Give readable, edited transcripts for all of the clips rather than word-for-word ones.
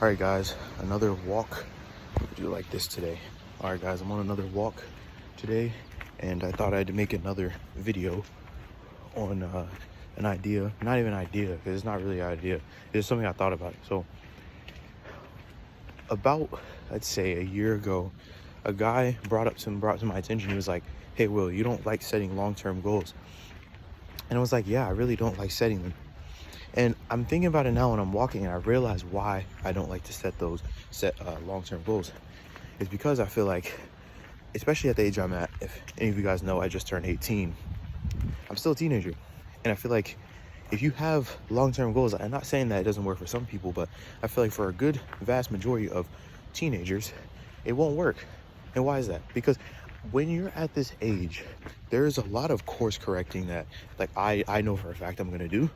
All right, guys, another walk. Do like this today. All right, guys, I'm on another walk today, and I thought I'd make another video on an idea. Not even an idea, because it's not really an idea. It's something I thought about. So, about, I'd say a year ago, a guy brought to my attention. He was like, "Hey, Will, you don't like setting long-term goals?" And I was like, "Yeah, I really don't like setting them." And I'm thinking about it now when I'm walking, and I realize why I don't like to set long-term goals. It's because I feel like, especially at the age I'm at, if any of you guys know, I just turned 18. I'm still a teenager. And I feel like if you have long-term goals, I'm not saying that it doesn't work for some people, but I feel like for a good vast majority of teenagers, it won't work. And why is that? Because when you're at this age, there's a lot of course correcting that like I know for a fact I'm gonna do.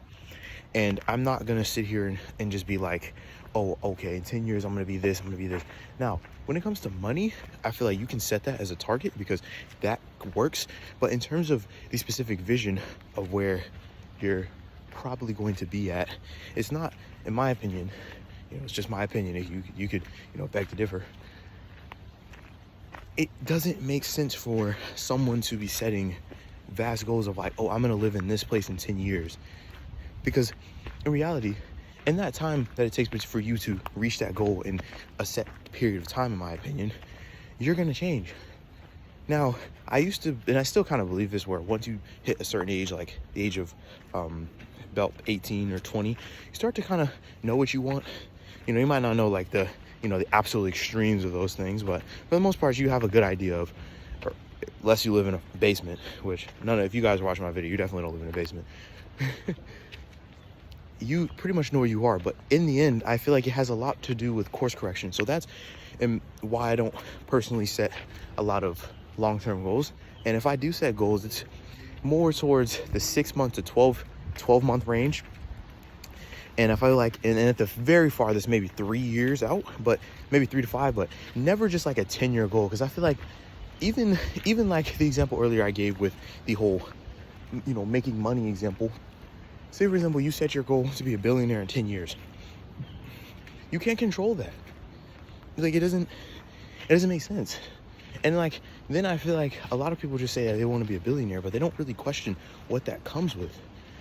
And I'm not gonna sit here and just be like, oh, okay, in 10 years I'm gonna be this, I'm gonna be this. Now, when it comes to money, I feel like you can set that as a target because that works. But in terms of the specific vision of where you're probably going to be at, it's not, in my opinion, it's just my opinion. You could, beg to differ. It doesn't make sense for someone to be setting vast goals of like, oh, I'm gonna live in this place in 10 years. Because in reality, in that time that it takes for you to reach that goal in a set period of time, in my opinion, you're going to change. Now, I used to, and I still kind of believe this, where once you hit a certain age, like the age of about 18 or 20, you start to kind of know what you want. You might not know like the absolute extremes of those things, but for the most part, you have a good idea of, or unless you live in a basement, which if you guys are watching my video, you definitely don't live in a basement. You pretty much know where you are, but in the end, I feel like it has a lot to do with course correction. So that's why I don't personally set a lot of long-term goals. And if I do set goals, it's more towards the 6 month to 12 month range. And I feel like, and at the very farthest, maybe 3 years out, but maybe 3 to 5, but never just like a 10-year goal. Because I feel like even like the example earlier I gave with the whole, making money example. Say, for example, you set your goal to be a billionaire in 10 years. You can't control that. Like, it doesn't make sense. And like, then I feel like a lot of people just say that they want to be a billionaire, but they don't really question what that comes with.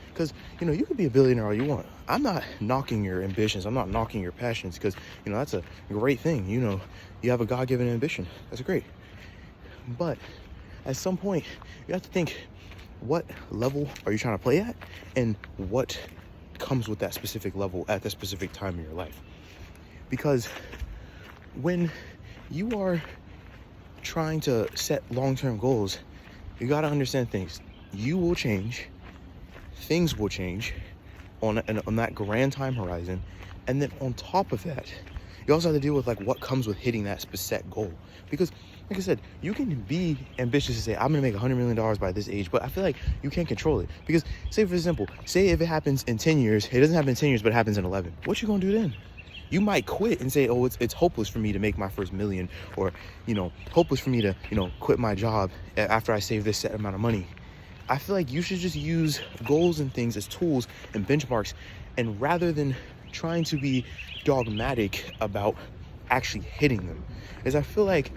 Because, you could be a billionaire all you want. I'm not knocking your ambitions. I'm not knocking your passions, because, that's a great thing. You have a God-given ambition. That's great. But at some point, you have to think, what level are you trying to play at, and what comes with that specific level at that specific time in your life? Because when you are trying to set long-term goals, you got to understand things. You will change, things will change on that grand time horizon, and then on top of that, you also have to deal with like what comes with hitting that set goal. Because like I said, you can be ambitious and say, I'm gonna make $100 million by this age, but I feel like you can't control it. Because say, for example, say if it happens in 10 years, it doesn't happen in 10 years, but it happens in 11. What you gonna do then? You might quit and say, oh, it's hopeless for me to make my first million, or, hopeless for me to, quit my job after I save this set amount of money. I feel like you should just use goals and things as tools and benchmarks, and rather than trying to be dogmatic about actually hitting them. Is I feel like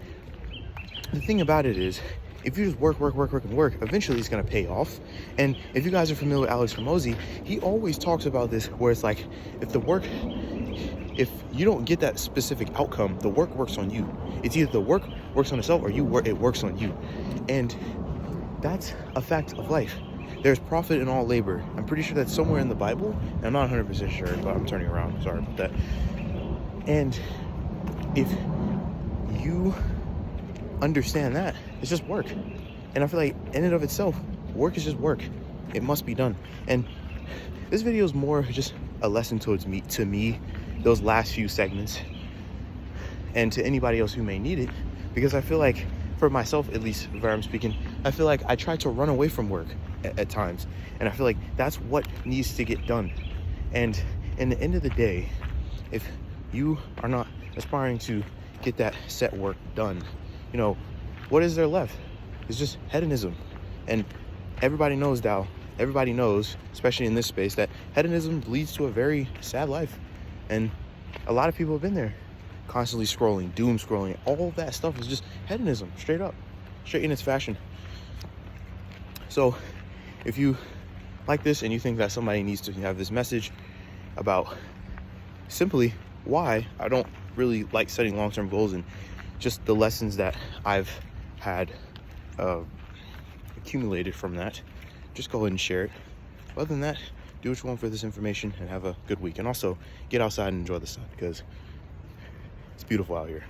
the thing about it is, if you just work, eventually it's going to pay off. And if you guys are familiar with Alex Hormozi, he always talks about this, where it's like, if you don't get that specific outcome, the work works on you. It's either the work works on itself, or it works on you. And that's a fact of life. There's profit in all labor. I'm pretty sure that's somewhere in the Bible. I'm not 100% sure, but I'm turning around. Sorry about that. And if you understand that, it's just work. And I feel like in and of itself, work is just work. It must be done. And this video is more just a lesson towards me, those last few segments, and to anybody else who may need it. Because I feel like, for myself, at least where I'm speaking, I feel like I try to run away from work at times. And I feel like that's what needs to get done. And in the end of the day, if you are not aspiring to get that set work done, what is there left? It's just hedonism. And everybody knows, everybody knows, especially in this space, that hedonism leads to a very sad life. And a lot of people have been there, constantly scrolling, doom scrolling. All that stuff is just hedonism, straight up, straight in its fashion. So if you like this and you think that somebody needs to have this message about simply why I don't really like setting long-term goals and just the lessons that I've had accumulated from that, just go ahead and share it. Other than that, do what you want for this information and have a good week. And also get outside and enjoy the sun because it's beautiful out here.